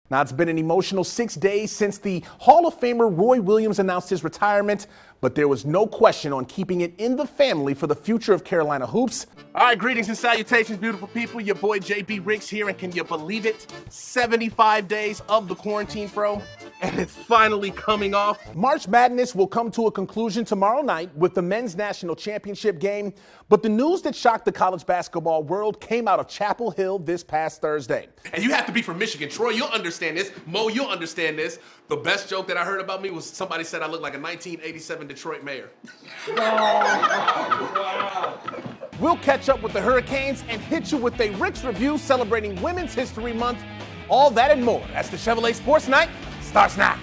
Now, it's been an emotional 6 days since the Hall of Famer Roy Williams announced his retirement, but there was no question on keeping it in the family for the future of Carolina hoops. All right, greetings and salutations, beautiful people. Your boy JB Riggs here, and can you believe it? 75 days of the quarantine, bro, and it's finally coming off. March Madness will come to a conclusion tomorrow night with the men's national championship game, but the news that shocked the college basketball world came out of Chapel Hill this past Thursday. And you have to be from Michigan. Troy, you'll understand this. Mo, you'll understand this. The best joke that I heard about me was somebody said I look like a 1987 Detroit mayor. We'll catch up with the Hurricanes and hit you with a Rick's review celebrating Women's History Month. All that and more as the Chevrolet Sports Night starts now.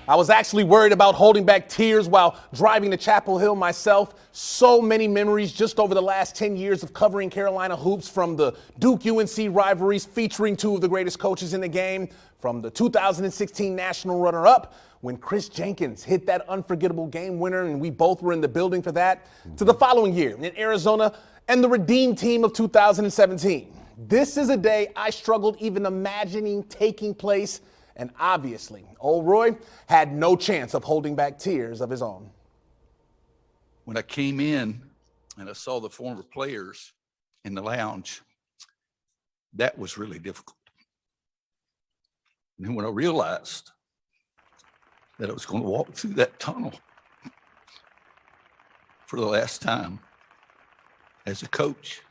I was actually worried about holding back tears while driving to Chapel Hill myself. So many memories just over the last 10 years of covering Carolina hoops, from the Duke-UNC rivalries featuring two of the greatest coaches in the game, from the 2016 national runner-up when Chris Jenkins hit that unforgettable game winner and we both were in the building for that, to the following year in Arizona and the Redeem Team of 2017. This is a day I struggled even imagining taking place. And obviously, old Roy had no chance of holding back tears of his own. When I came in and I saw the former players in the lounge, that was really difficult. And then when I realized that I was going to walk through that tunnel for the last time as a coach,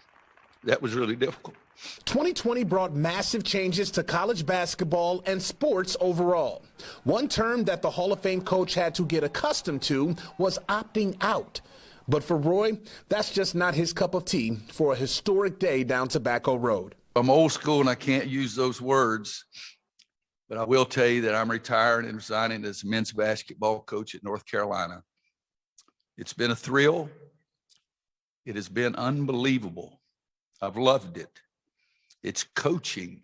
that was really difficult. 2020 brought massive changes to college basketball and sports overall. One term that the Hall of Fame coach had to get accustomed to was opting out. But for Roy, that's just not his cup of tea for a historic day down Tobacco Road. I'm old school and I can't use those words, but I will tell you that I'm retiring and resigning as men's basketball coach at North Carolina. It's been a thrill. It has been unbelievable. I've loved it. It's coaching,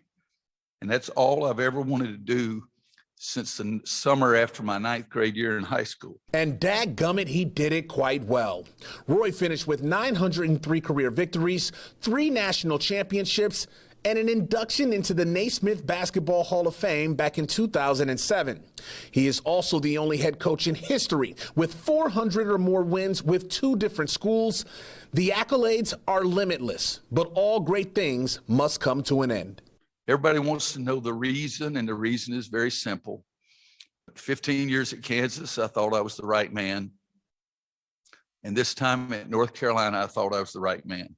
and that's all I've ever wanted to do since the summer after my 9th grade year in high school. And dadgummit, he did it quite well. Roy finished with 903 career victories, 3 national championships, and an induction into the Naismith Basketball Hall of Fame back in 2007. He is also the only head coach in history with 400 or more wins with 2 different schools. The accolades are limitless, but all great things must come to an end. Everybody wants to know the reason, and the reason is very simple. 15 years at Kansas, I thought I was the right man. And this time at North Carolina, I thought I was the right man.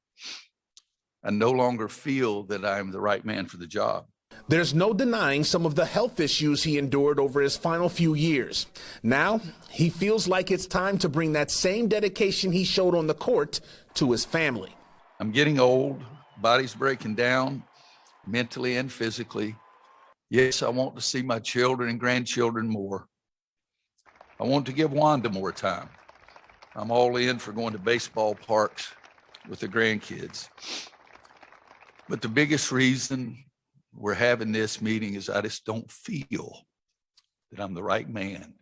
I no longer feel that I am the right man for the job. There's no denying some of the health issues he endured over his final few years. Now, he feels like it's time to bring that same dedication he showed on the court to his family. I'm getting old, body's breaking down, mentally and physically. Yes, I want to see my children and grandchildren more. I want to give Wanda more time. I'm all in for going to baseball parks with the grandkids. But the biggest reason we're having this meeting is I just don't feel that I'm the right man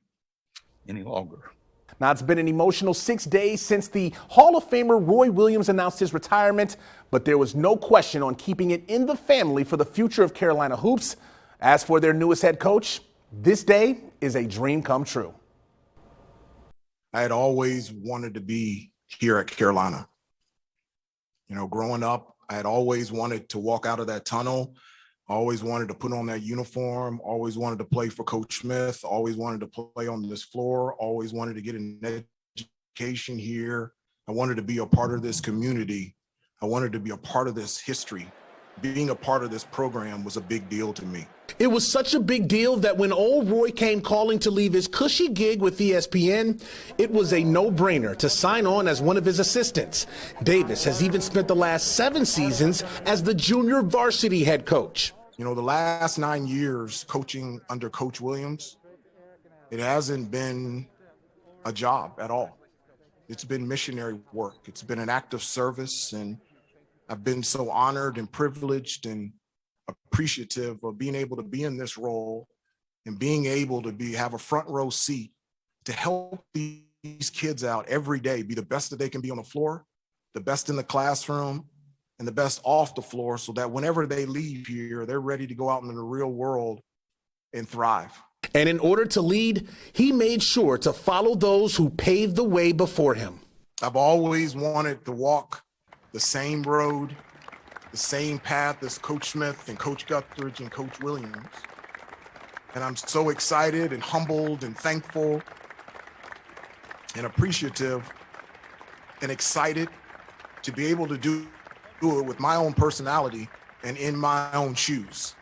any longer. Now, it's been an emotional 6 days since the Hall of Famer Roy Williams announced his retirement, but there was no question on keeping it in the family for the future of Carolina hoops. As for their newest head coach, this day is a dream come true. I had always wanted to be here at Carolina. You know, growing up, I had always wanted to walk out of that tunnel. Always wanted to put on that uniform, always wanted to play for Coach Smith, always wanted to play on this floor, always wanted to get an education here. I wanted to be a part of this community. I wanted to be a part of this history. Being a part of this program was a big deal to me. It was such a big deal that when old Roy came calling to leave his cushy gig with ESPN, it was a no-brainer to sign on as one of his assistants. Davis has even spent the last 7 seasons as the junior varsity head coach. You know, the last 9 years coaching under Coach Williams, it hasn't been a job at all. It's been missionary work. It's been an act of service, and I've been so honored and privileged and appreciative of being able to be in this role and being able to have a front row seat to help these kids out every day, be the best that they can be on the floor, the best in the classroom, and the best off the floor, so that whenever they leave here, they're ready to go out into the real world and thrive. And in order to lead, he made sure to follow those who paved the way before him. I've always wanted to walk the same road, the same path as Coach Smith and Coach Guthridge and Coach Williams. And I'm so excited and humbled and thankful and appreciative and excited to be able to do it with my own personality and in my own shoes.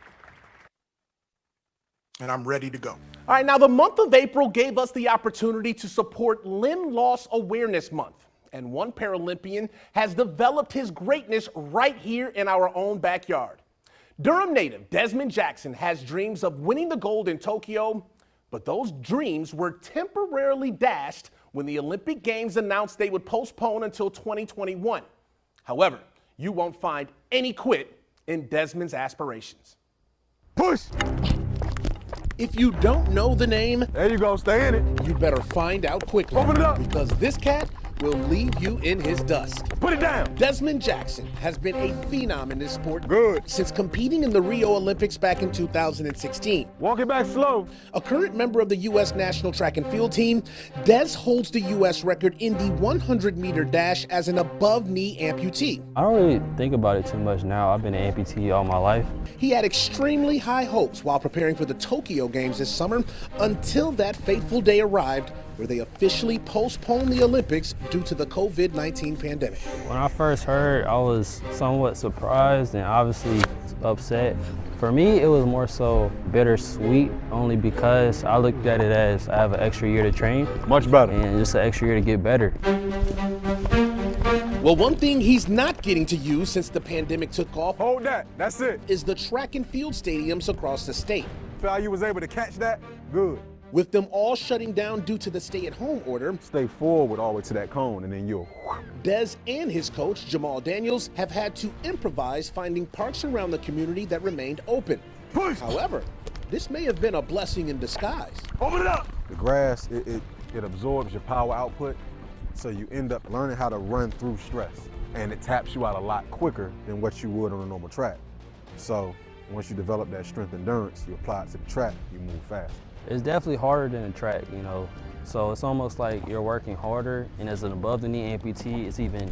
And I'm ready to go. All right, now the month of April gave us the opportunity to support Limb Loss Awareness Month. And one Paralympian has developed his greatness right here in our own backyard. Durham native Desmond Jackson has dreams of winning the gold in Tokyo, but those dreams were temporarily dashed when the Olympic Games announced they would postpone until 2021. However, you won't find any quit in Desmond's aspirations. Push! If you don't know the name, There you go, stay in it. you better find out quickly. Open it up. Because this cat will leave you in his dust. Put it down. Desmond Jackson has been a phenom in this sport Good. since competing in the Rio Olympics back in 2016. Walk it back slow. A current member of the U.S. national track and field team, Des holds the U.S. record in the 100-meter dash as an above-knee amputee. I don't really think about it too much now. I've been an amputee all my life. He had extremely high hopes while preparing for the Tokyo Games this summer until that fateful day arrived where they officially postponed the Olympics due to the COVID-19 pandemic. When I first heard, I was somewhat surprised and obviously upset. For me, it was more so bittersweet, only because I looked at it as I have an extra year to train. Much better. And just an extra year to get better. Well, one thing he's not getting to use since the pandemic took off Hold that. That's it. is the track and field stadiums across the state. Feel how you was able to catch that? Good. With them all shutting down due to the stay-at-home order, Stay forward all the way to that cone, and then you'll. Des and his coach, Jamal Daniels, have had to improvise finding parks around the community that remained open. Push! However, this may have been a blessing in disguise. Open it up! The grass, it absorbs your power output, so you end up learning how to run through stress. And it taps you out a lot quicker than what you would on a normal track. So once you develop that strength endurance, you apply it to the track, you move fast. It's definitely harder than a track, you know. So it's almost like you're working harder, and as an above-the-knee amputee, it's even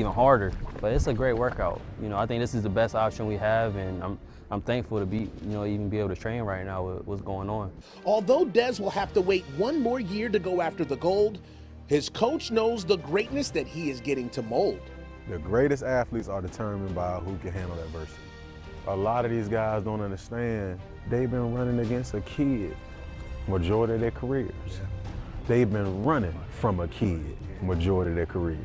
harder. But it's a great workout. You know, I think this is the best option we have, and I'm thankful to even be able to train right now with what's going on. Although Des will have to wait one more year to go after the gold, his coach knows the greatness that he is getting to mold. The greatest athletes are determined by who can handle adversity. A lot of these guys don't understand, they've been running against a kid majority of their careers. They've been running from a kid majority of their careers.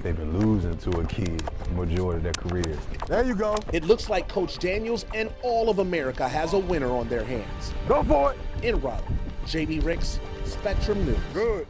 They've been losing to a kid majority of their careers. There you go. It looks like Coach Daniels and all of America has a winner on their hands. Go for it. In Raleigh, JB Ricks, Spectrum News. Good.